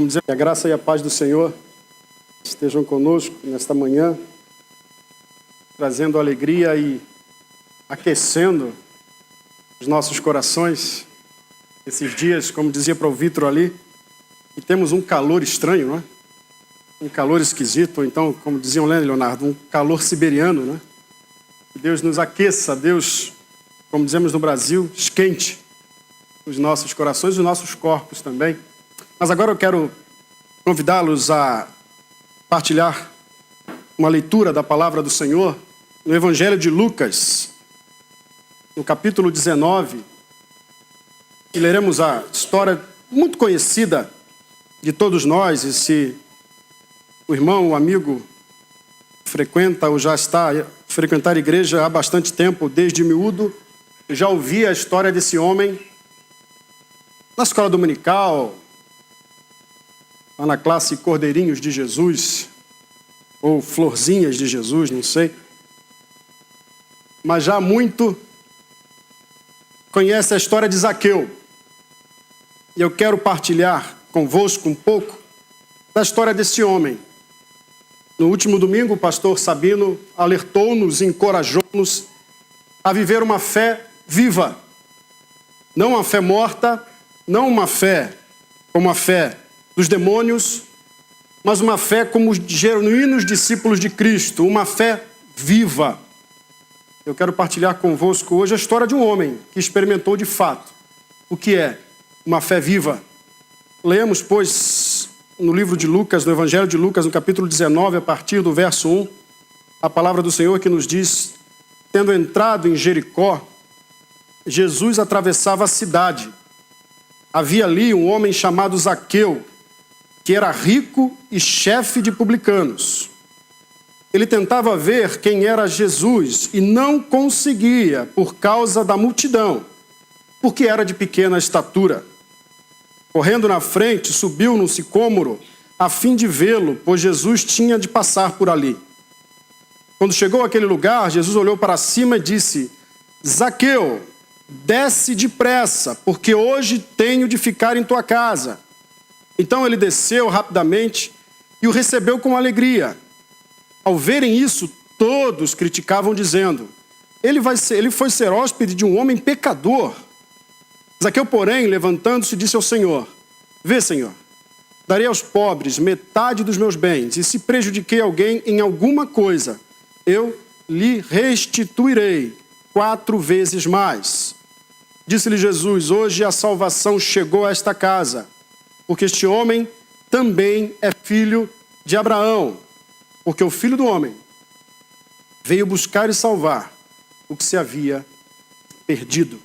Vamos dizer que a graça e a paz do Senhor estejam conosco nesta manhã, trazendo alegria e aquecendo os nossos corações. Esses dias, como dizia para o Vitor ali, que temos um calor estranho, não é? Um calor esquisito, ou então, como diziam Leonardo, um calor siberiano, né? Que Deus nos aqueça, Deus, como dizemos no Brasil, esquente os nossos corações e os nossos corpos também. Mas agora eu quero convidá-los a partilhar uma leitura da palavra do Senhor no Evangelho de Lucas, no capítulo 19, e leremos a história muito conhecida de todos nós, e se o irmão, o amigo, frequenta ou já está a frequentar a igreja há bastante tempo, desde miúdo, já ouvi a história desse homem na escola dominical, lá na classe Cordeirinhos de Jesus, ou Florzinhas de Jesus, não sei. Mas já há muito conhece a história de Zaqueu. E eu quero partilhar convosco um pouco da história desse homem. No último domingo, o pastor Sabino alertou-nos e encorajou-nos a viver uma fé viva. Não uma fé morta, não uma fé como a fé dos demônios, mas uma fé como os genuínos discípulos de Cristo, uma fé viva. Eu quero partilhar convosco hoje a história de um homem que experimentou de fato o que é uma fé viva. Leamos, pois, no livro de Lucas, no Evangelho de Lucas, no capítulo 19, a partir do verso 1, a palavra do Senhor que nos diz: tendo entrado em Jericó, Jesus atravessava a cidade. Havia ali um homem chamado Zaqueu, que era rico e chefe de publicanos. Ele tentava ver quem era Jesus e não conseguia por causa da multidão, porque era de pequena estatura. Correndo na frente, subiu num sicômoro a fim de vê-lo, pois Jesus tinha de passar por ali. Quando chegou àquele lugar, Jesus olhou para cima e disse: Zaqueu, desce depressa, porque hoje tenho de ficar em tua casa. Então ele desceu rapidamente e o recebeu com alegria. Ao verem isso, todos criticavam, dizendo: ele foi ser hóspede de um homem pecador. Zaqueu, porém, levantando-se, disse ao Senhor: vê, Senhor, darei aos pobres metade dos meus bens, e se prejudiquei alguém em alguma coisa, eu lhe restituirei 4 vezes mais. Disse-lhe Jesus: hoje a salvação chegou a esta casa, porque este homem também é filho de Abraão, porque o Filho do Homem veio buscar e salvar o que se havia perdido.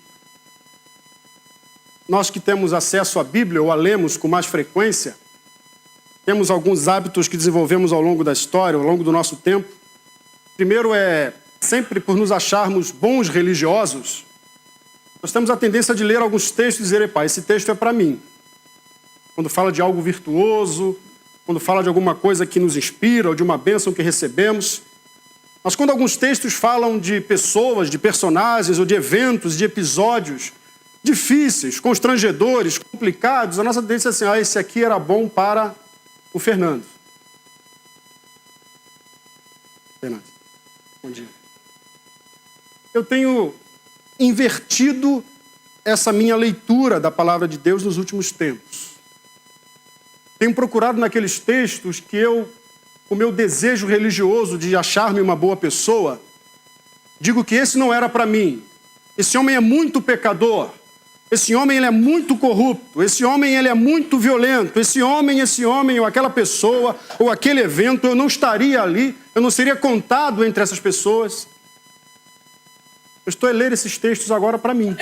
Nós que temos acesso à Bíblia, ou a lemos com mais frequência, temos alguns hábitos que desenvolvemos ao longo da história, ao longo do nosso tempo. Primeiro é, sempre por nos acharmos bons religiosos, nós temos a tendência de ler alguns textos e dizer: epá, esse texto é para mim. Quando fala de algo virtuoso, quando fala de alguma coisa que nos inspira, ou de uma bênção que recebemos. Mas quando alguns textos falam de pessoas, de personagens, ou de eventos, de episódios difíceis, constrangedores, complicados, a nossa tendência é assim: esse aqui era bom para o Fernando. Fernando, bom dia. Eu tenho invertido essa minha leitura da palavra de Deus nos últimos tempos. Tenho procurado naqueles textos que o meu desejo religioso de achar-me uma boa pessoa, digo que esse não era para mim. Esse homem é muito pecador. Esse homem ele é muito corrupto, esse homem ele é muito violento, esse homem, ou aquela pessoa, ou aquele evento, eu não estaria ali, eu não seria contado entre essas pessoas. Eu estou a ler esses textos agora para mim.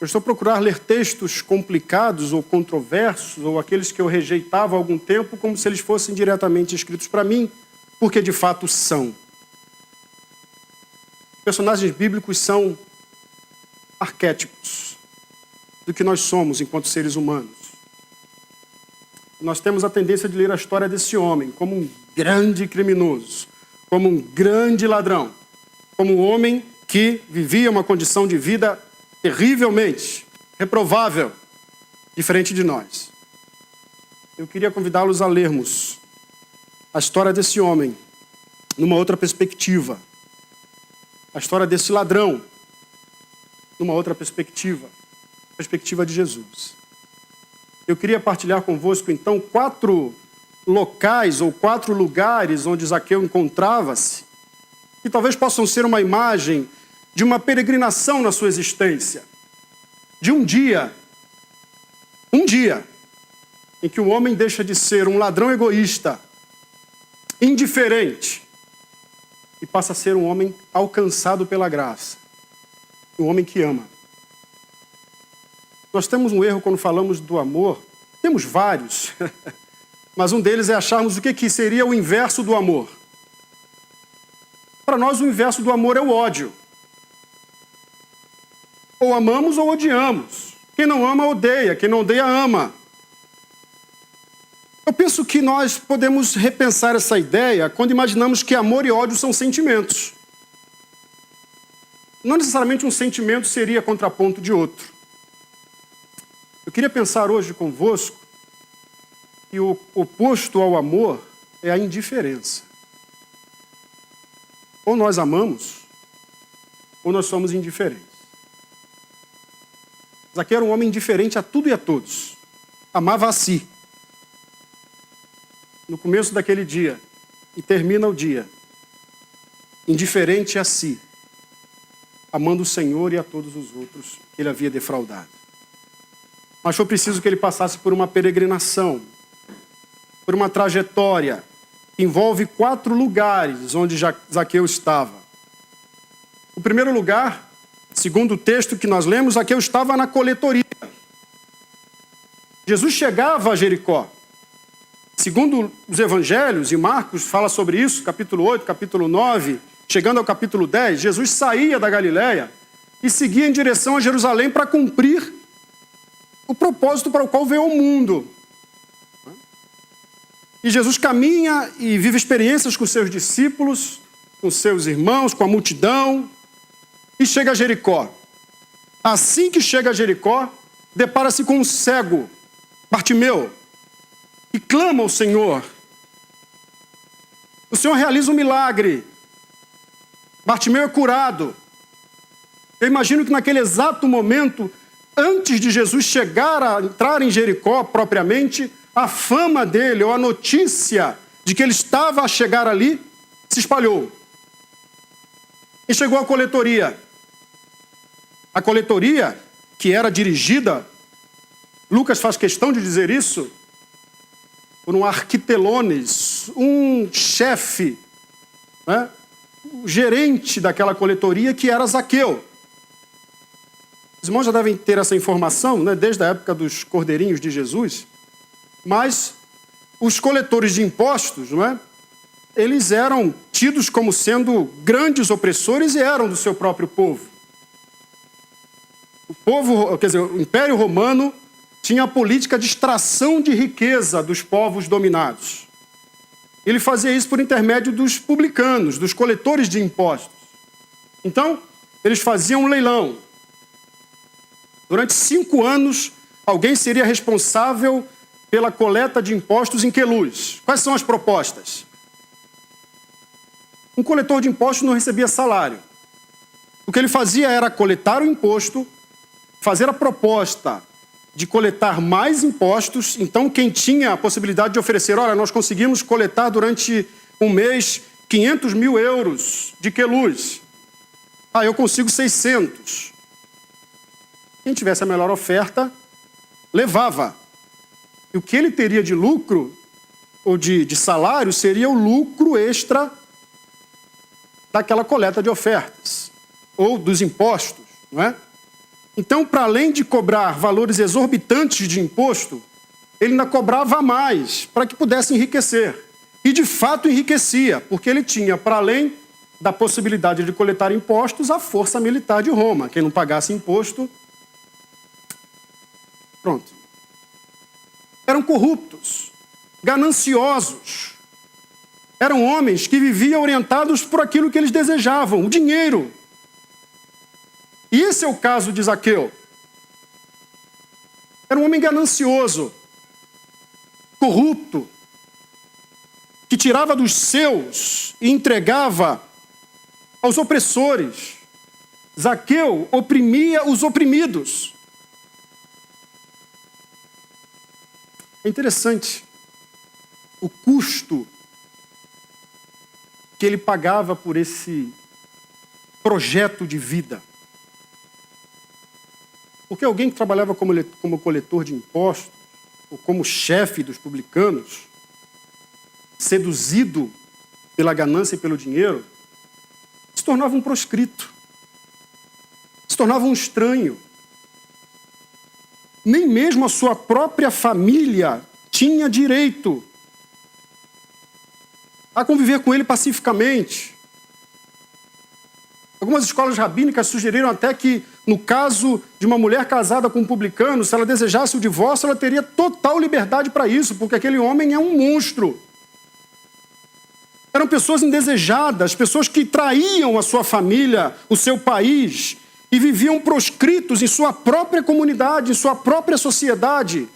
Eu estou a procurar ler textos complicados ou controversos, ou aqueles que eu rejeitava há algum tempo, como se eles fossem diretamente escritos para mim, porque de fato são. Personagens bíblicos são arquétipos do que nós somos enquanto seres humanos. Nós temos a tendência de ler a história desse homem como um grande criminoso, como um grande ladrão, como um homem que vivia uma condição de vida terrivelmente reprovável, diferente de nós. eu queria convidá-los a lermos a história desse homem numa outra perspectiva. A história desse ladrão numa outra perspectiva. A perspectiva de Jesus. Eu queria partilhar convosco, então, 4 locais ou 4 lugares onde Zaqueu encontrava-se, que talvez possam ser uma imagem de uma peregrinação na sua existência. De um dia em que o homem deixa de ser um ladrão egoísta, indiferente, e passa a ser um homem alcançado pela graça. Um homem que ama. Nós temos um erro quando falamos do amor, temos vários, mas um deles é acharmos o que seria o inverso do amor. Para nós, o inverso do amor é o ódio. Ou amamos ou odiamos. Quem não ama, odeia. Quem não odeia, ama. Eu penso que nós podemos repensar essa ideia quando imaginamos que amor e ódio são sentimentos. Não necessariamente um sentimento seria contraponto de outro. Eu queria pensar hoje convosco que o oposto ao amor é a indiferença. Ou nós amamos, ou nós somos indiferentes. Zaqueu era um homem indiferente a tudo e a todos. Amava a si. No começo daquele dia, e termina o dia, indiferente a si, amando o Senhor e a todos os outros que ele havia defraudado. Mas foi preciso que ele passasse por uma peregrinação, por uma trajetória que envolve 4 lugares onde Zaqueu estava. O primeiro lugar, segundo o texto que nós lemos, Zaqueu estava na coletoria. Jesus chegava a Jericó. Segundo os evangelhos, e Marcos fala sobre isso, capítulo 8, capítulo 9, chegando ao capítulo 10, Jesus saía da Galileia e seguia em direção a Jerusalém para cumprir o propósito para o qual veio ao mundo. E Jesus caminha e vive experiências com seus discípulos, com seus irmãos, com a multidão, e chega a Jericó. Assim que chega a Jericó, depara-se com um cego, Bartimeu, e clama ao Senhor. O Senhor realiza um milagre. Bartimeu é curado. Eu imagino que naquele exato momento, antes de Jesus chegar a entrar em Jericó propriamente, a fama dele, ou a notícia de que ele estava a chegar ali, se espalhou. E chegou à coletoria. A coletoria, que era dirigida, Lucas faz questão de dizer isso, por um arquitelones, um chefe, né? O gerente daquela coletoria, que era Zaqueu. Os irmãos já devem ter essa informação, né, desde a época dos cordeirinhos de Jesus, mas os coletores de impostos, não é? Eles eram tidos como sendo grandes opressores e eram do seu próprio povo. O Império Romano tinha a política de extração de riqueza dos povos dominados. Ele fazia isso por intermédio dos publicanos, dos coletores de impostos. Então, eles faziam um leilão. Durante 5 anos, alguém seria responsável pela coleta de impostos em Queluz. Quais são as propostas? Um coletor de impostos não recebia salário. O que ele fazia era coletar o imposto, fazer a proposta de coletar mais impostos. Então, quem tinha a possibilidade de oferecer, olha, nós conseguimos coletar durante um mês 500 mil euros de Queluz. Ah, eu consigo 600. Quem tivesse a melhor oferta, levava. E o que ele teria de lucro, ou de salário, seria o lucro extra daquela coleta de ofertas, ou dos impostos, não é? Então, para além de cobrar valores exorbitantes de imposto, ele ainda cobrava mais para que pudesse enriquecer. E, de fato, enriquecia, porque ele tinha, para além da possibilidade de coletar impostos, a força militar de Roma. Quem não pagasse imposto, pronto. Eram corruptos, gananciosos. Eram homens que viviam orientados por aquilo que eles desejavam, o dinheiro. E esse é o caso de Zaqueu. Era um homem ganancioso. corrupto, que tirava dos seus e entregava aos opressores. Zaqueu oprimia os oprimidos. É interessante o custo que ele pagava por esse projeto de vida. Porque alguém que trabalhava como coletor de impostos, ou como chefe dos publicanos, seduzido pela ganância e pelo dinheiro, se tornava um proscrito, se tornava um estranho. Nem mesmo a sua própria família tinha direito a conviver com ele pacificamente. Algumas escolas rabínicas sugeriram até que, no caso de uma mulher casada com um publicano, se ela desejasse o divórcio, ela teria total liberdade para isso, porque aquele homem é um monstro. Eram pessoas indesejadas, pessoas que traíam a sua família, o seu país, e viviam proscritos em sua própria comunidade, em sua própria sociedade.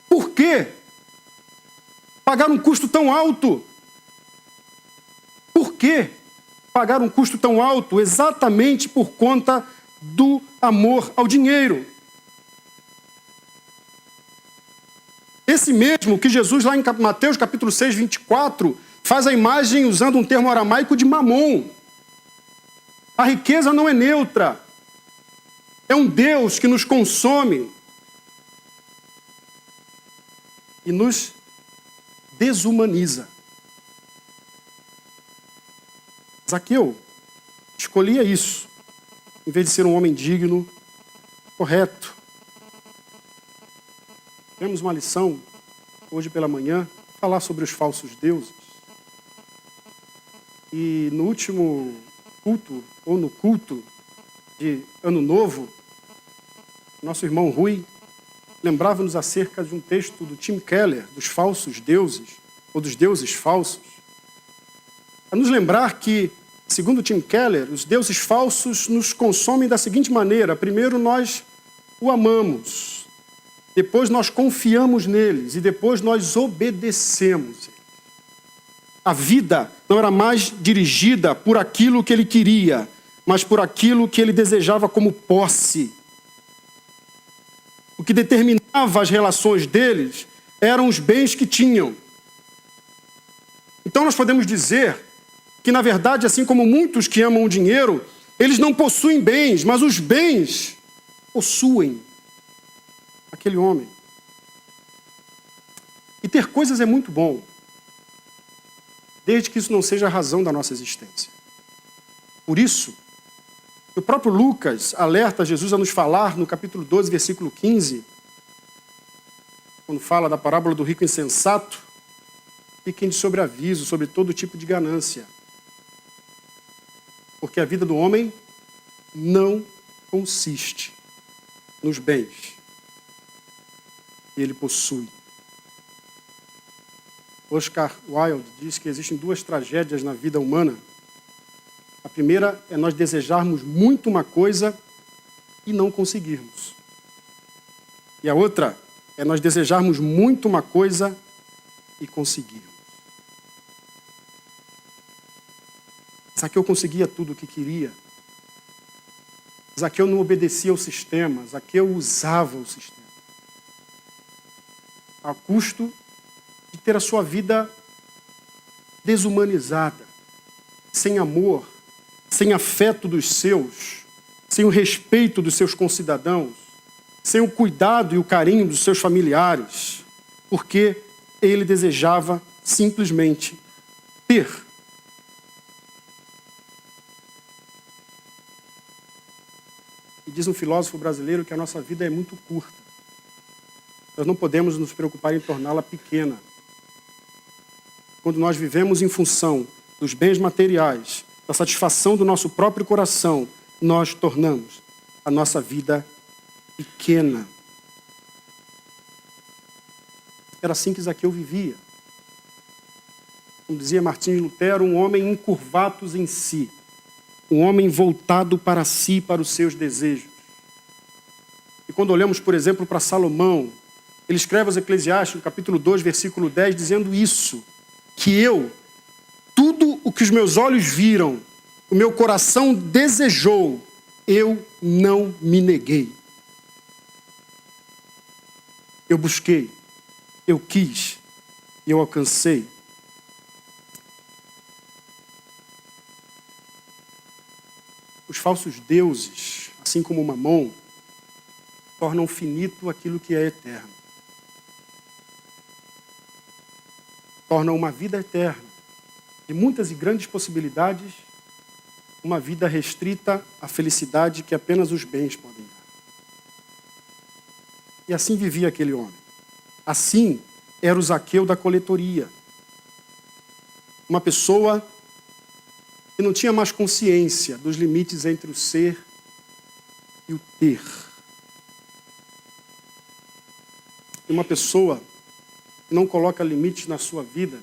Por quê? Pagar um custo tão alto? Por quê pagar um custo tão alto? Exatamente por conta do amor ao dinheiro. Esse mesmo que Jesus, lá em Mateus capítulo 6, 24, faz a imagem usando um termo aramaico de mamon. A riqueza não é neutra. É um Deus que nos consome e nos desumaniza. Zaqueu escolhia isso, em vez de ser um homem digno, correto. Temos uma lição, hoje pela manhã, falar sobre os falsos deuses. E no último culto, ou no culto de Ano Novo, nosso irmão Rui lembrava-nos acerca de um texto do Tim Keller, dos falsos deuses, ou dos deuses falsos. A nos lembrar que, segundo Tim Keller, os deuses falsos nos consomem da seguinte maneira: primeiro nós o amamos, depois nós confiamos neles e depois nós obedecemos. A vida não era mais dirigida por aquilo que ele queria, mas por aquilo que ele desejava como posse. O que determinava as relações deles eram os bens que tinham. Então nós podemos dizer que, na verdade, assim como muitos que amam o dinheiro, eles não possuem bens, mas os bens possuem aquele homem. E ter coisas é muito bom, desde que isso não seja a razão da nossa existência. Por isso, o próprio Lucas alerta Jesus a nos falar no capítulo 12, versículo 15, quando fala da parábola do rico insensato: fiquem de sobreaviso sobre todo tipo de ganância, porque a vida do homem não consiste nos bens que ele possui. Oscar Wilde diz que existem duas tragédias na vida humana. A primeira é nós desejarmos muito uma coisa e não conseguirmos. E a outra é nós desejarmos muito uma coisa e conseguirmos. Zaqueu conseguia tudo o que queria. Zaqueu não obedecia ao sistema. Zaqueu usava o sistema, a custo de ter a sua vida desumanizada, sem amor, sem afeto dos seus, sem o respeito dos seus concidadãos, sem o cuidado e o carinho dos seus familiares, porque ele desejava simplesmente ter. E diz um filósofo brasileiro que a nossa vida é muito curta. Nós não podemos nos preocupar em torná-la pequena. Quando nós vivemos em função dos bens materiais, da satisfação do nosso próprio coração, nós tornamos a nossa vida pequena. Era assim que Zaqueu vivia. Como dizia Martim Lutero, um homem encurvatus em si, um homem voltado para si, para os seus desejos. E quando olhamos, por exemplo, para Salomão, Ele escreve aos Eclesiastes, no capítulo 2, versículo 10, dizendo isso, que tudo o que os meus olhos viram, o meu coração desejou, eu não me neguei. Eu busquei, eu quis, eu alcancei. Os falsos deuses, assim como Mamon, tornam finito aquilo que é eterno. Tornam uma vida eterna, de muitas e grandes possibilidades, uma vida restrita à felicidade que apenas os bens podem dar. E assim vivia aquele homem. Assim era o Zaqueu da coletoria. Uma pessoa que não tinha mais consciência dos limites entre o ser e o ter. E uma pessoa que não coloca limites na sua vida,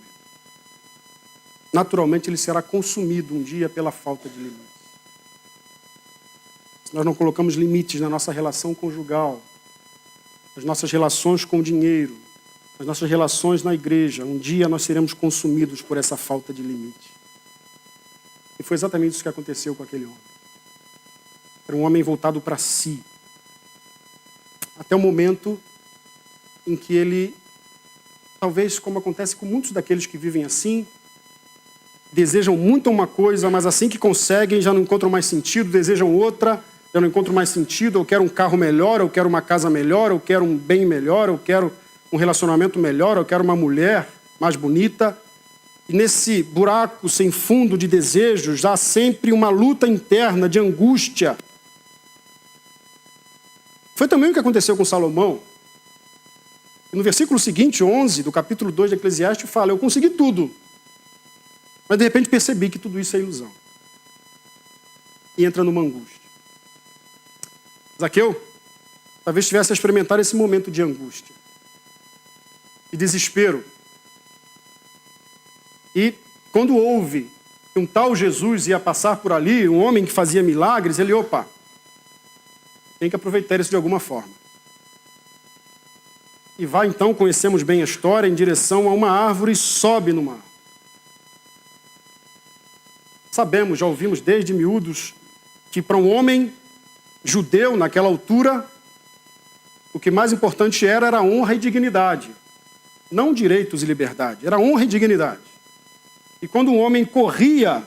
naturalmente ele será consumido um dia pela falta de limites. Se nós não colocamos limites na nossa relação conjugal, nas nossas relações com o dinheiro, nas nossas relações na igreja, um dia nós seremos consumidos por essa falta de limite. E foi exatamente isso que aconteceu com aquele homem. Era um homem voltado para si. Até o momento em que ele, talvez como acontece com muitos daqueles que vivem assim, desejam muito uma coisa, mas assim que conseguem já não encontram mais sentido, desejam outra, já não encontram mais sentido, eu quero um carro melhor, eu quero uma casa melhor, eu quero um bem melhor, eu quero um relacionamento melhor, eu quero uma mulher mais bonita. E nesse buraco sem fundo de desejos, há sempre uma luta interna de angústia. Foi também o que aconteceu com Salomão. E no versículo seguinte, 11, do capítulo 2 de Eclesiastes, fala, eu consegui tudo. Mas de repente percebi que tudo isso é ilusão. E entra numa angústia. Zaqueu talvez tivesse a experimentar esse momento de angústia e desespero. E quando ouve que um tal Jesus ia passar por ali, um homem que fazia milagres, ele, tem que aproveitar isso de alguma forma. E vai então, conhecemos bem a história, em direção a uma árvore e sobe numa árvore. Sabemos, já ouvimos desde miúdos, que para um homem judeu, naquela altura, o que mais importante era honra e dignidade. Não direitos e liberdade, era honra e dignidade. E quando um homem corria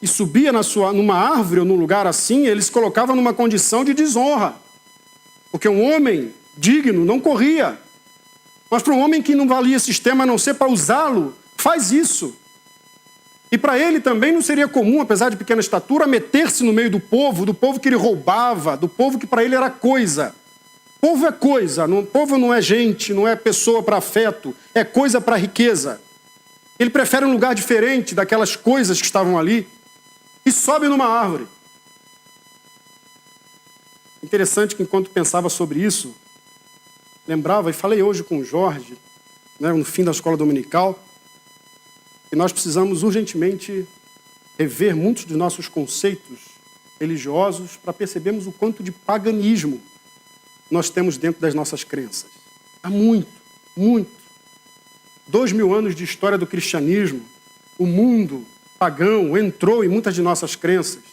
e subia numa árvore ou num lugar assim, ele se colocava numa condição de desonra. Porque um homem digno não corria. Mas para um homem que não valia sistema a não ser para usá-lo, faz isso. E para ele também não seria comum, apesar de pequena estatura, meter-se no meio do povo que ele roubava, do povo que para ele era coisa. Povo é coisa, povo não é gente, não é pessoa para afeto, é coisa para riqueza. Ele prefere um lugar diferente daquelas coisas que estavam ali e sobe numa árvore. Interessante que enquanto pensava sobre isso, lembrava, e falei hoje com o Jorge, no fim da escola dominical, que nós precisamos urgentemente rever muitos dos nossos conceitos religiosos para percebermos o quanto de paganismo nós temos dentro das nossas crenças. Há muito, muito. 2000 anos de história do cristianismo, o mundo pagão entrou em muitas de nossas crenças.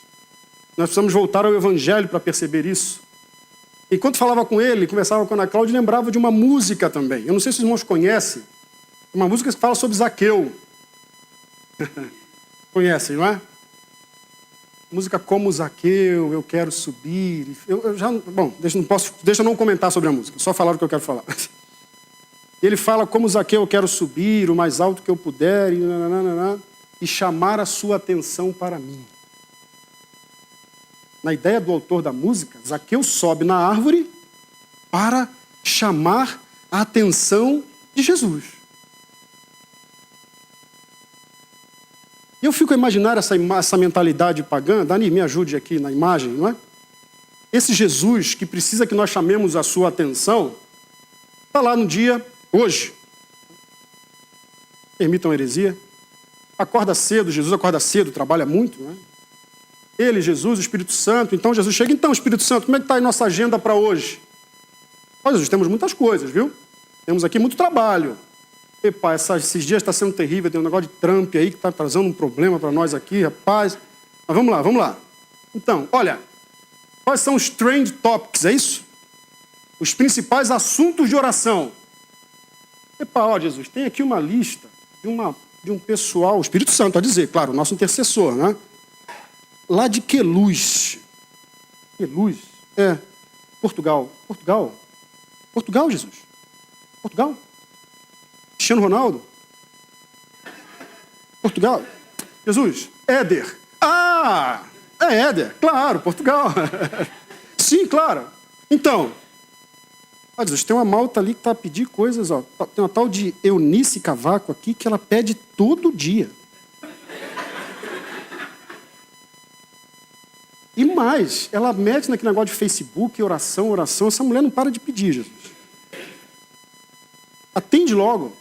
Nós precisamos voltar ao Evangelho para perceber isso. Enquanto falava com ele, conversava com a Ana Cláudia, lembrava de uma música também. Eu não sei se os irmãos conhecem. Uma música que fala sobre Zaqueu. Conhecem, não é? Música como Zaqueu, eu quero subir. Deixa eu não comentar sobre a música, só falar o que eu quero falar. Ele fala como Zaqueu, eu quero subir o mais alto que eu puder e chamar a sua atenção para mim. Na ideia do autor da música, Zaqueu sobe na árvore para chamar a atenção de Jesus. E eu fico a imaginar essa mentalidade pagã. Dani, me ajude aqui na imagem, não é? Esse Jesus que precisa que nós chamemos a sua atenção, está lá no dia, hoje. Permitam a heresia. Acorda cedo, Jesus acorda cedo, trabalha muito, não é? Ele, Jesus, o Espírito Santo. Então Jesus chega, Espírito Santo, como é que está a nossa agenda para hoje? Olha, Jesus, temos muitas coisas, viu? Temos aqui muito trabalho. Epa, esses dias está sendo terrível, tem um negócio de Trump aí que está trazendo um problema para nós aqui, rapaz. Mas vamos lá. Então, olha, quais são os trend topics, é isso? Os principais assuntos de oração. Epa, ó Jesus, tem aqui uma lista de um pessoal, o Espírito Santo a dizer, claro, o nosso intercessor, né? Lá de Queluz. Queluz? Portugal, Jesus. Portugal? Cristiano Ronaldo? Portugal? Jesus? Éder. Ah! É Éder, claro, Portugal. Sim, claro. Então, ó, Jesus, tem uma malta ali que está a pedir coisas, ó. Tem uma tal de Eunice Cavaco aqui que ela pede todo dia. E mais, ela mete naquele negócio de Facebook, oração. Essa mulher não para de pedir, Jesus. Atende logo.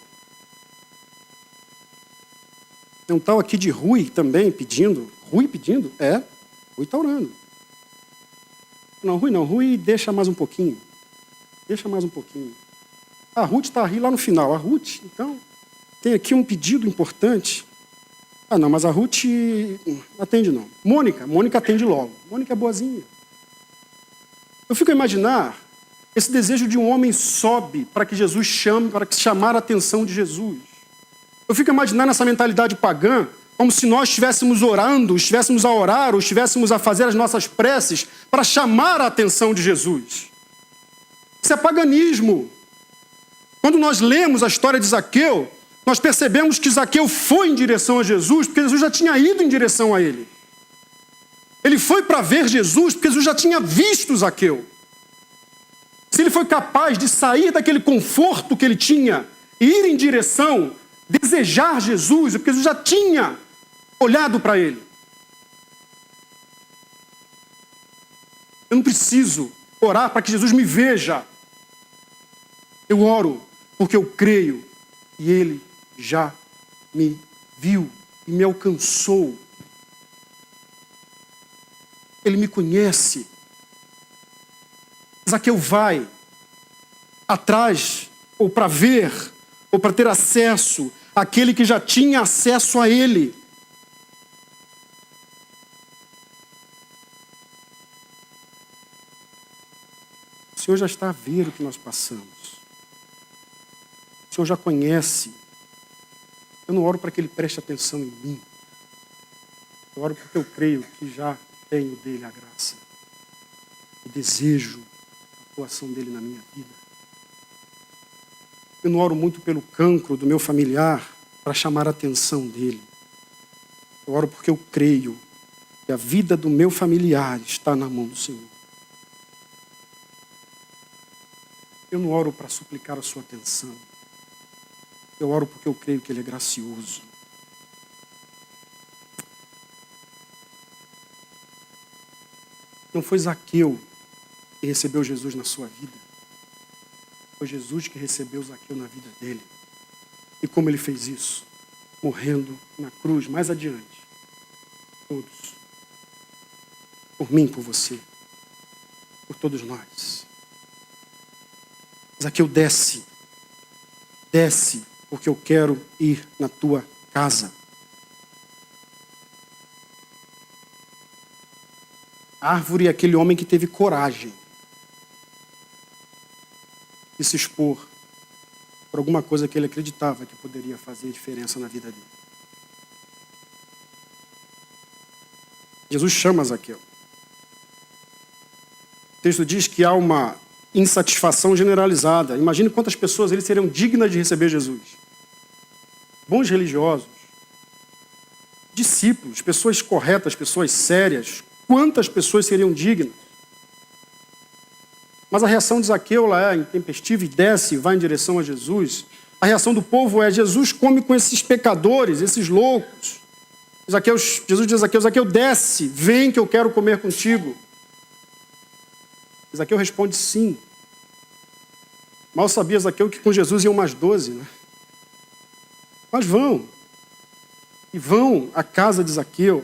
Tem um tal aqui de Rui também pedindo. Rui pedindo? Rui está orando. Não, Rui deixa mais um pouquinho. A Ruth está aí lá no final. A Ruth, então, tem aqui um pedido importante. Ah, não, mas a Ruth atende não. Mônica atende logo. Mônica é boazinha. Eu fico a imaginar esse desejo de um homem sobe para que Jesus chame, para chamar a atenção de Jesus. Eu fico a imaginar nessa mentalidade pagã, como se nós estivéssemos orando, estivéssemos a orar, ou estivéssemos a fazer as nossas preces para chamar a atenção de Jesus. Isso é paganismo. Quando nós lemos a história de Zaqueu, nós percebemos que Zaqueu foi em direção a Jesus, porque Jesus já tinha ido em direção a ele. Ele foi para ver Jesus, porque Jesus já tinha visto Zaqueu. Se ele foi capaz de sair daquele conforto que ele tinha e ir em direção, desejar Jesus, porque Jesus já tinha olhado para ele. Eu não preciso orar para que Jesus me veja. Eu oro porque eu creio e ele já me viu e me alcançou. Ele me conhece. Zaqueu vai atrás, ou para ver, ou para ter acesso àquele que já tinha acesso a ele. O Senhor já está a ver o que nós passamos. O Senhor já conhece. Eu não oro para que ele preste atenção em mim. Eu oro porque eu creio que já tenho dele a graça. E desejo a atuação dele na minha vida. Eu não oro muito pelo cancro do meu familiar para chamar a atenção dele. Eu oro porque eu creio que a vida do meu familiar está na mão do Senhor. Eu não oro para suplicar a sua atenção. Eu oro porque eu creio que ele é gracioso. Não foi Zaqueu que recebeu Jesus na sua vida. Foi Jesus que recebeu Zaqueu na vida dele. E como ele fez isso? Morrendo na cruz, mais adiante. Todos. Por mim, por você. Por todos nós. Zaqueu, desce. Desce, porque eu quero ir na tua casa. A árvore é aquele homem que teve coragem de se expor por alguma coisa que ele acreditava que poderia fazer diferença na vida dele. Jesus chama Zaqueu. O texto diz que há uma insatisfação generalizada. Imagine quantas pessoas eles seriam dignas de receber Jesus. Bons religiosos, discípulos, pessoas corretas, pessoas sérias. Quantas pessoas seriam dignas? Mas a reação de Zaqueu lá é intempestiva e desce e vai em direção a Jesus. A reação do povo é: Jesus come com esses pecadores, esses loucos. Jesus diz a Zaqueu: Zaqueu, desce, vem que eu quero comer contigo. Zaqueu responde sim. Mal sabia Zaqueu que com Jesus iam mais 12, né? Mas vão. E vão à casa de Zaqueu.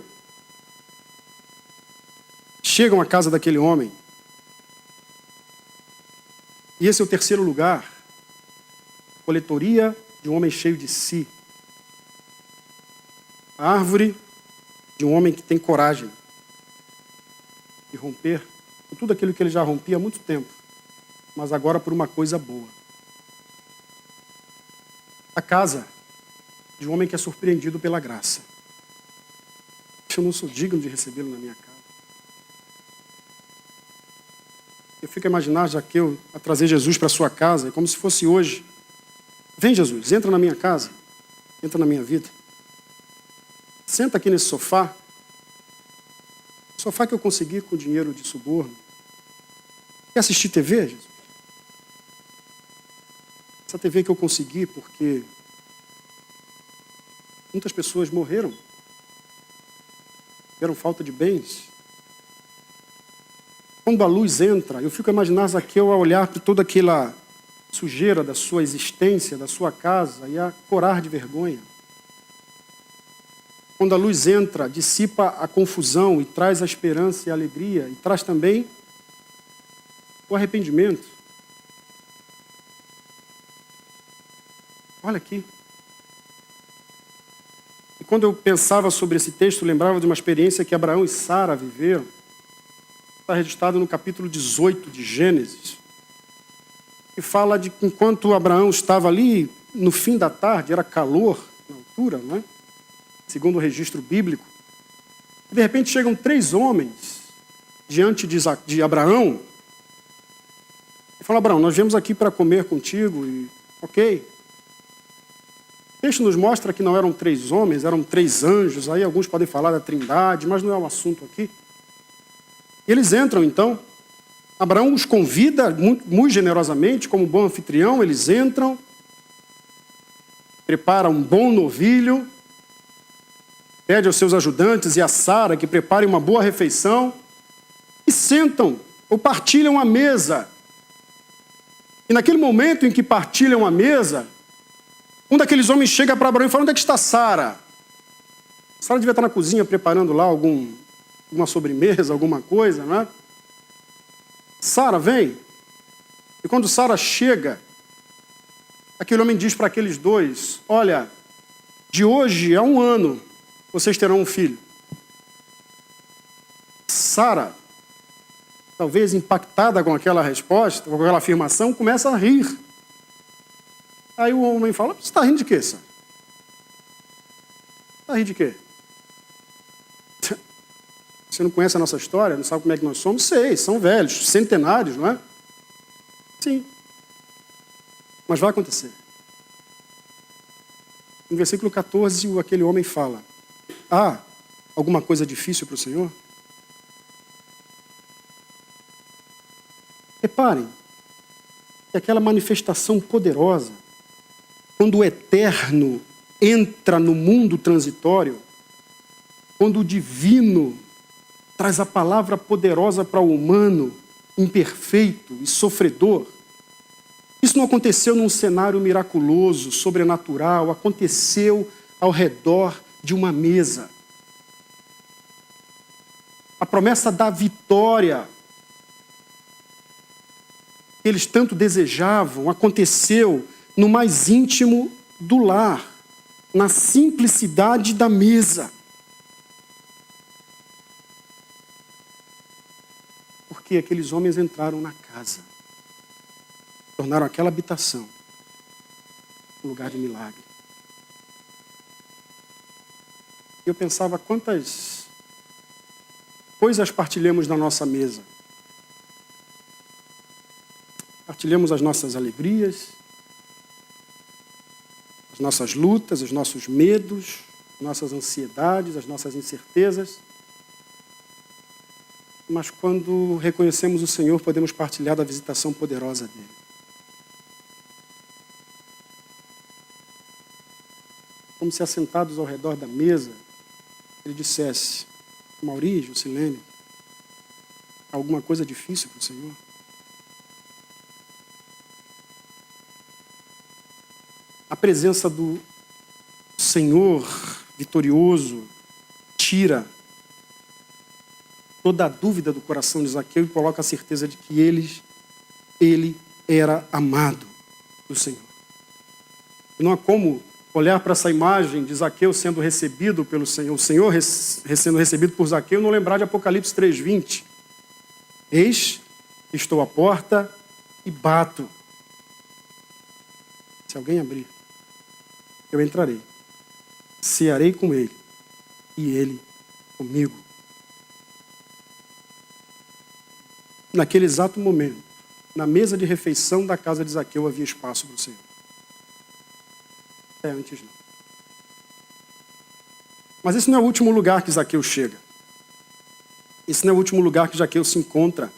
Chegam à casa daquele homem. E esse é o terceiro lugar. coletoria de um homem cheio de si. A árvore de um homem que tem coragem de romper com tudo aquilo que ele já rompia há muito tempo, mas agora por uma coisa boa. A casa de um homem que é surpreendido pela graça. Eu não sou digno de recebê-lo na minha casa. Eu fico a imaginar Zaqueu a trazer Jesus para sua casa, como se fosse hoje. Vem, Jesus, entra na minha casa, entra na minha vida. Senta aqui nesse sofá. Sofá que eu consegui com dinheiro de suborno. Quer assistir TV, Jesus? Essa TV que eu consegui porque muitas pessoas morreram. Tiveram falta de bens. Quando a luz entra, eu fico a imaginar Zaqueu a olhar para toda aquela sujeira da sua existência, da sua casa, e a corar de vergonha. Quando a luz entra, dissipa a confusão e traz a esperança e a alegria, e traz também o arrependimento. Olha aqui. E quando eu pensava sobre esse texto, lembrava de uma experiência que Abraão e Sara viveram. Está registrado no capítulo 18 de Gênesis. E fala de que enquanto Abraão estava ali, no fim da tarde, era calor na altura, não é? Segundo o registro bíblico. De repente chegam 3 homens diante de Abraão e falam: Abraão, nós viemos aqui para comer contigo e ok. O texto nos mostra que não eram 3 homens, eram 3 anjos. Aí alguns podem falar da trindade, mas não é o assunto aqui. E eles entram então. Abraão os convida muito generosamente, como bom anfitrião. Eles entram, prepara um bom novilho, pede aos seus ajudantes e a Sara que preparem uma boa refeição e sentam ou partilham a mesa. E naquele momento em que partilham a mesa, um daqueles homens chega para Abraão e fala: onde é que está Sara? Sara devia estar na cozinha preparando lá alguma sobremesa, alguma coisa, não é? Sara, vem. E quando Sara chega, aquele homem diz para aqueles 2: olha, de hoje a 1 ano vocês terão um filho. Sara, talvez impactada com aquela resposta, com aquela afirmação, começa a rir. Aí o homem fala: você está rindo de quê, Sara? Está rindo de quê? Você não conhece a nossa história? Não sabe como é que nós somos? Sei, são velhos, centenários, não é? Sim. Mas vai acontecer. No versículo 14, aquele homem fala: há alguma coisa difícil para o Senhor? Reparem que aquela manifestação poderosa, quando o eterno entra no mundo transitório, quando o divino traz a palavra poderosa para o humano, imperfeito e sofredor, isso não aconteceu num cenário miraculoso, sobrenatural, aconteceu ao redor de uma mesa. A promessa da vitória que eles tanto desejavam aconteceu no mais íntimo do lar, na simplicidade da mesa. Porque aqueles homens entraram na casa, tornaram aquela habitação um lugar de milagre. Eu pensava quantas coisas partilhamos na nossa mesa. Partilhamos as nossas alegrias, as nossas lutas, os nossos medos, nossas ansiedades, as nossas incertezas. Mas quando reconhecemos o Senhor, podemos partilhar da visitação poderosa dele. Como se assentados ao redor da mesa, ele dissesse: Mauri, Jusilene, alguma coisa difícil para o Senhor? A presença do Senhor vitorioso tira toda a dúvida do coração de Zaqueu e coloca a certeza de que ele era amado do Senhor. Não há como olhar para essa imagem de Zaqueu sendo recebido pelo Senhor, o Senhor sendo recebido por Zaqueu, e não lembrar de Apocalipse 3:20. Eis, estou à porta e bato. Se alguém abrir, eu entrarei, cearei com ele e ele comigo. Naquele exato momento, na mesa de refeição da casa de Zaqueu havia espaço para o Senhor. Até antes não. Mas esse não é o último lugar que Zaqueu chega. Esse não é o último lugar que Zaqueu se encontra.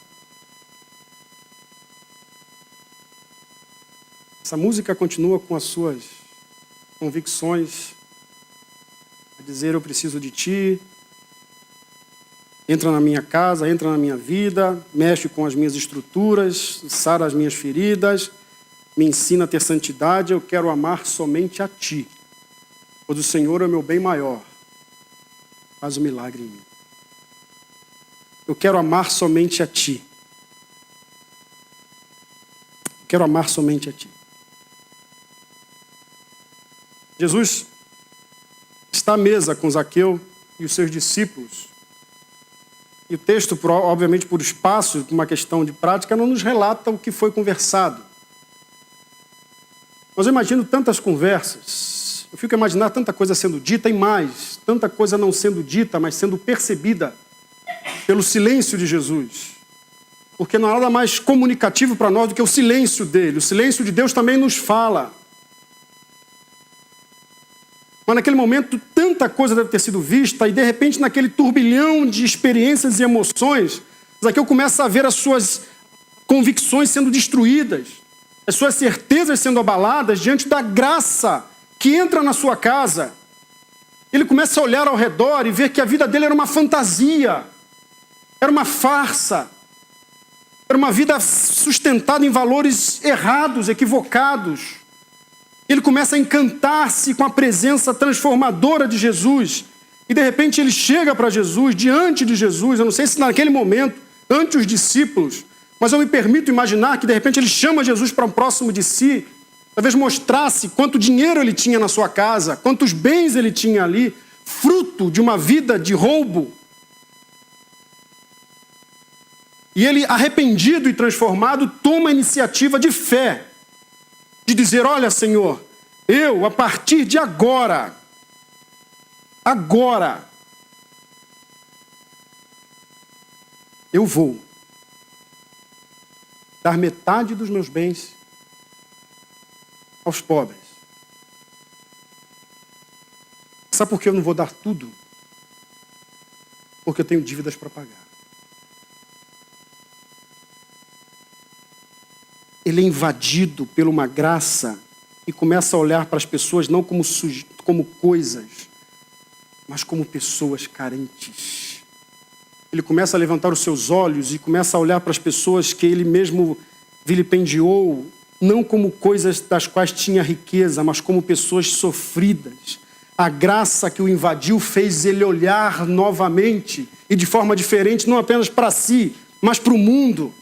Essa música continua com as suas convicções, a dizer: eu preciso de ti, entra na minha casa, entra na minha vida, mexe com as minhas estruturas, sara as minhas feridas, me ensina a ter santidade, eu quero amar somente a ti, pois o Senhor é o meu bem maior, faz um milagre em mim. Eu quero amar somente a ti. Eu quero amar somente a ti. Jesus está à mesa com Zaqueu e os seus discípulos. E o texto, obviamente por espaço, por uma questão de prática, não nos relata o que foi conversado. Mas eu imagino tantas conversas, eu fico a imaginar tanta coisa sendo dita e mais, tanta coisa não sendo dita, mas sendo percebida pelo silêncio de Jesus. Porque não há nada mais comunicativo para nós do que o silêncio dele. O silêncio de Deus também nos fala. Mas naquele momento, tanta coisa deve ter sido vista, e de repente, naquele turbilhão de experiências e emoções, Zaqueu começa a ver as suas convicções sendo destruídas, as suas certezas sendo abaladas diante da graça que entra na sua casa. Ele começa a olhar ao redor e ver que a vida dele era uma fantasia, era uma farsa, era uma vida sustentada em valores errados, equivocados. Ele começa a encantar-se com a presença transformadora de Jesus. E de repente ele chega para Jesus, diante de Jesus. Eu não sei se naquele momento, ante os discípulos, mas eu me permito imaginar que de repente ele chama Jesus para próximo de si, talvez mostrasse quanto dinheiro ele tinha na sua casa, quantos bens ele tinha ali, fruto de uma vida de roubo. E ele, arrependido e transformado, toma a iniciativa de fé, de dizer: olha, Senhor, eu, a partir de agora, eu vou dar metade dos meus bens aos pobres. Sabe por que eu não vou dar tudo? Porque eu tenho dívidas para pagar. Ele é invadido por uma graça e começa a olhar para as pessoas não como coisas, mas como pessoas carentes. Ele começa a levantar os seus olhos e começa a olhar para as pessoas que ele mesmo vilipendiou, não como coisas das quais tinha riqueza, mas como pessoas sofridas. A graça que o invadiu fez ele olhar novamente e de forma diferente, não apenas para si, mas para o mundo.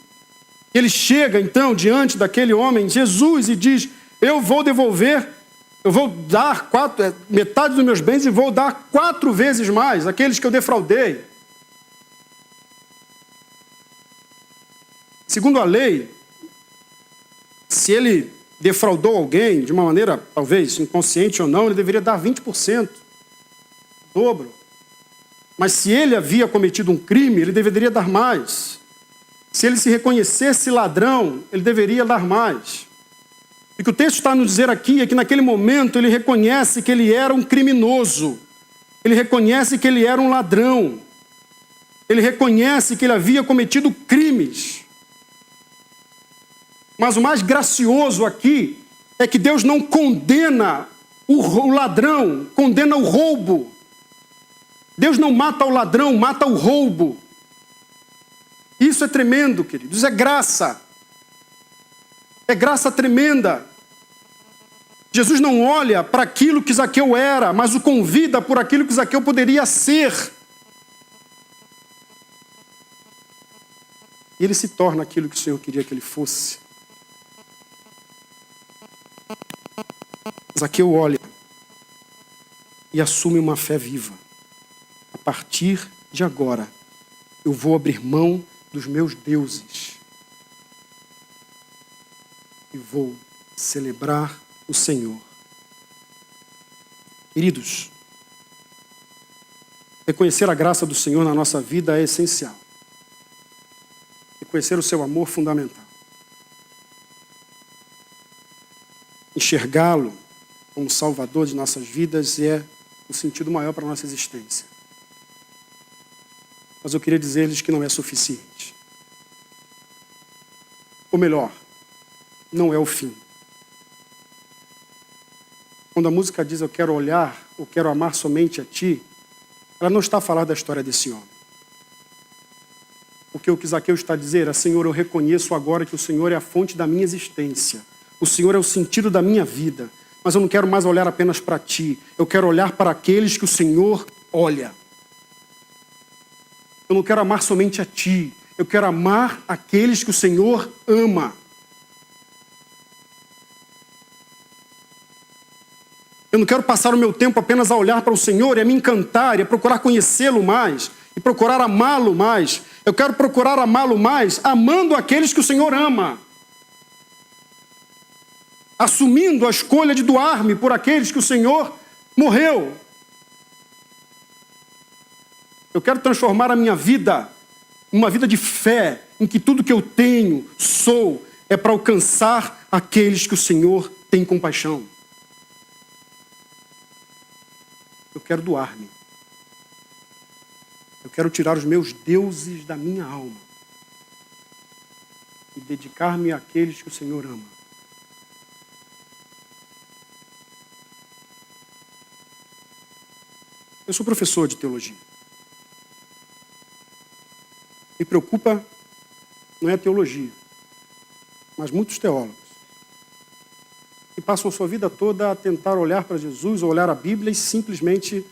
Ele chega, então, diante daquele homem, Jesus, e diz: eu vou devolver, eu vou dar metade dos meus bens e vou dar 4 vezes mais aqueles que eu defraudei. Segundo a lei, se ele defraudou alguém de uma maneira, talvez, inconsciente ou não, ele deveria dar 20%, o dobro. Mas se ele havia cometido um crime, ele deveria dar mais. Se ele se reconhecesse ladrão, ele deveria dar mais. E o que o texto está a nos dizer aqui é que naquele momento ele reconhece que ele era um criminoso. Ele reconhece que ele era um ladrão. Ele reconhece que ele havia cometido crimes. Mas o mais gracioso aqui é que Deus não condena o ladrão, condena o roubo. Deus não mata o ladrão, mata o roubo. Isso é tremendo, queridos, é graça. É graça tremenda. Jesus não olha para aquilo que Zaqueu era, mas o convida por aquilo que Zaqueu poderia ser. E ele se torna aquilo que o Senhor queria que ele fosse. Zaqueu olha e assume uma fé viva. A partir de agora, eu vou abrir mão dos meus deuses e vou celebrar o Senhor. Queridos, reconhecer a graça do Senhor na nossa vida é essencial. Reconhecer o seu amor fundamental. Enxergá-lo como Salvador de nossas vidas é o sentido maior para a nossa existência. Mas eu queria dizer-lhes que não é suficiente. Ou melhor, não é o fim. Quando a música diz eu quero olhar, eu quero amar somente a ti, ela não está a falar da história desse homem. Porque o que Zaqueu está a dizer é, Senhor, eu reconheço agora que o Senhor é a fonte da minha existência. O Senhor é o sentido da minha vida. Mas eu não quero mais olhar apenas para ti. Eu quero olhar para aqueles que o Senhor olha. Eu não quero amar somente a ti. Eu quero amar aqueles que o Senhor ama. Eu não quero passar o meu tempo apenas a olhar para o Senhor e a me encantar e a procurar conhecê-lo mais e procurar amá-lo mais. Eu quero procurar amá-lo mais amando aqueles que o Senhor ama. Assumindo a escolha de doar-me por aqueles que o Senhor morreu. Eu quero transformar a minha vida em uma vida de fé, em que tudo que eu tenho, sou, é para alcançar aqueles que o Senhor tem compaixão. Eu quero doar-me. Eu quero tirar os meus deuses da minha alma e dedicar-me àqueles que o Senhor ama. Eu sou professor de teologia. Me preocupa, não é a teologia, mas muitos teólogos que passam a sua vida toda a tentar olhar para Jesus, olhar a Bíblia e simplesmente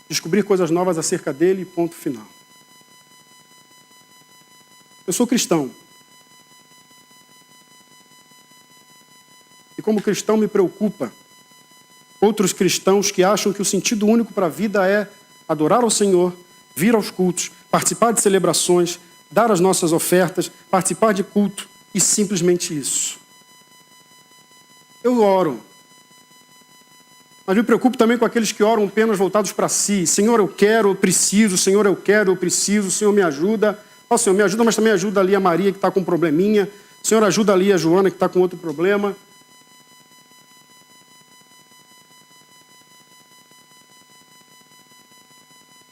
descobrir coisas novas acerca dele e ponto final. Eu sou cristão. E como cristão me preocupa outros cristãos que acham que o sentido único para a vida é adorar ao Senhor, vir aos cultos, participar de celebrações, dar as nossas ofertas, participar de culto e simplesmente isso. Eu oro. Mas me preocupo também com aqueles que oram apenas voltados para si. Senhor, eu quero, eu preciso. Senhor, eu quero, eu preciso. Senhor, me ajuda. Ó, Senhor, me ajuda, mas também ajuda ali a Maria que está com um probleminha. Senhor, ajuda ali a Joana que está com outro problema.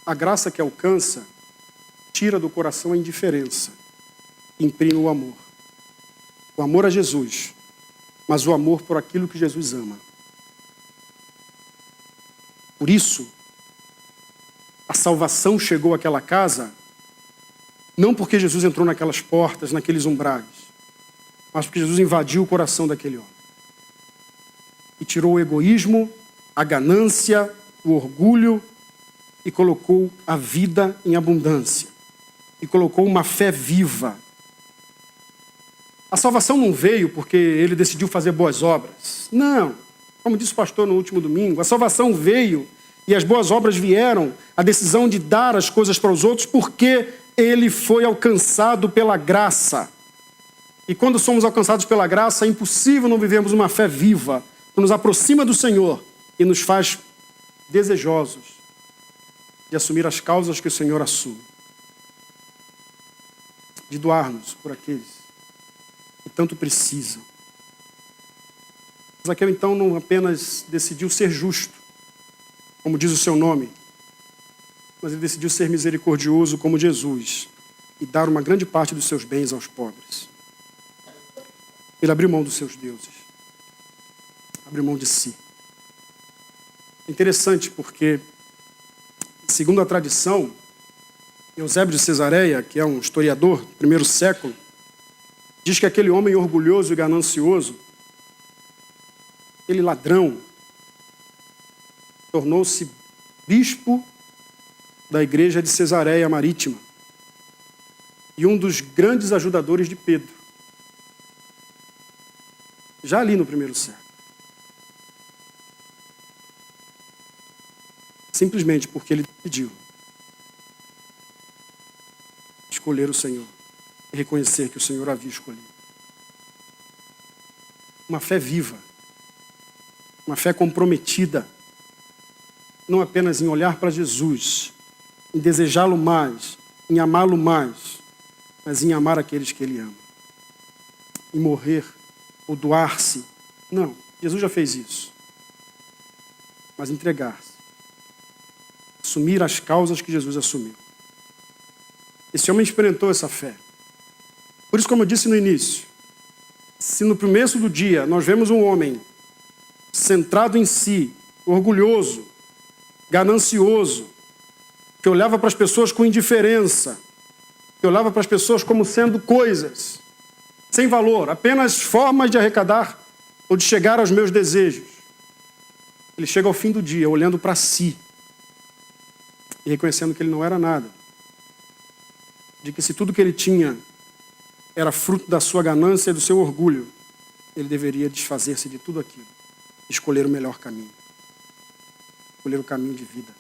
A graça que alcança tira do coração a indiferença, imprime o amor. O amor a Jesus, mas o amor por aquilo que Jesus ama. Por isso, a salvação chegou àquela casa, não porque Jesus entrou naquelas portas, naqueles umbrais, mas porque Jesus invadiu o coração daquele homem. E tirou o egoísmo, a ganância, o orgulho, e colocou a vida em abundância. E colocou uma fé viva. A salvação não veio porque ele decidiu fazer boas obras. Não. Como disse o pastor no último domingo, a salvação veio e as boas obras vieram, a decisão de dar as coisas para os outros, porque ele foi alcançado pela graça. E quando somos alcançados pela graça, é impossível não vivermos uma fé viva, que nos aproxima do Senhor e nos faz desejosos de assumir as causas que o Senhor assume. De doar-nos por aqueles que tanto precisam. Zaqueu então não apenas decidiu ser justo, como diz o seu nome, mas ele decidiu ser misericordioso como Jesus e dar uma grande parte dos seus bens aos pobres. Ele abriu mão dos seus deuses. Abriu mão de si. É interessante porque, segundo a tradição, Eusébio de Cesareia, que é um historiador do primeiro século, diz que aquele homem orgulhoso e ganancioso, aquele ladrão, tornou-se bispo da igreja de Cesareia Marítima e um dos grandes ajudadores de Pedro, já ali no primeiro século. simplesmente porque ele decidiu escolher o Senhor e reconhecer que o Senhor havia escolhido. Uma fé viva, uma fé comprometida, não apenas em olhar para Jesus, em desejá-lo mais, em amá-lo mais, mas em amar aqueles que ele ama. Em morrer ou doar-se. Não, Jesus já fez isso. Mas entregar-se. Assumir as causas que Jesus assumiu. Esse homem experimentou essa fé. Por isso, como eu disse no início, se no começo do dia nós vemos um homem centrado em si, orgulhoso, ganancioso, que olhava para as pessoas com indiferença, que olhava para as pessoas como sendo coisas, sem valor, apenas formas de arrecadar ou de chegar aos meus desejos. Ele chega ao fim do dia olhando para si e reconhecendo que ele não era nada, de que se tudo que ele tinha era fruto da sua ganância e do seu orgulho, ele deveria desfazer-se de tudo aquilo, escolher o melhor caminho, escolher o caminho de vida,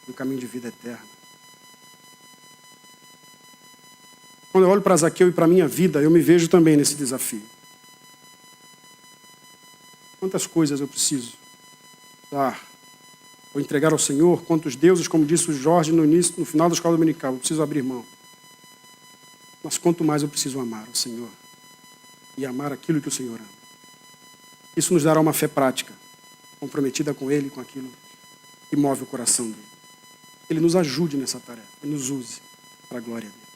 o caminho de vida eterna. Quando eu olho para Zaqueu e para a minha vida, eu me vejo também nesse desafio. Quantas coisas eu preciso dar ou entregar ao Senhor, quantos deuses, como disse o Jorge no final da escola dominical, eu preciso abrir mão. Mas quanto mais eu preciso amar o Senhor e amar aquilo que o Senhor ama. Isso nos dará uma fé prática, comprometida com Ele, com aquilo que move o coração dele. Ele nos ajude nessa tarefa, Ele nos use para a glória dele.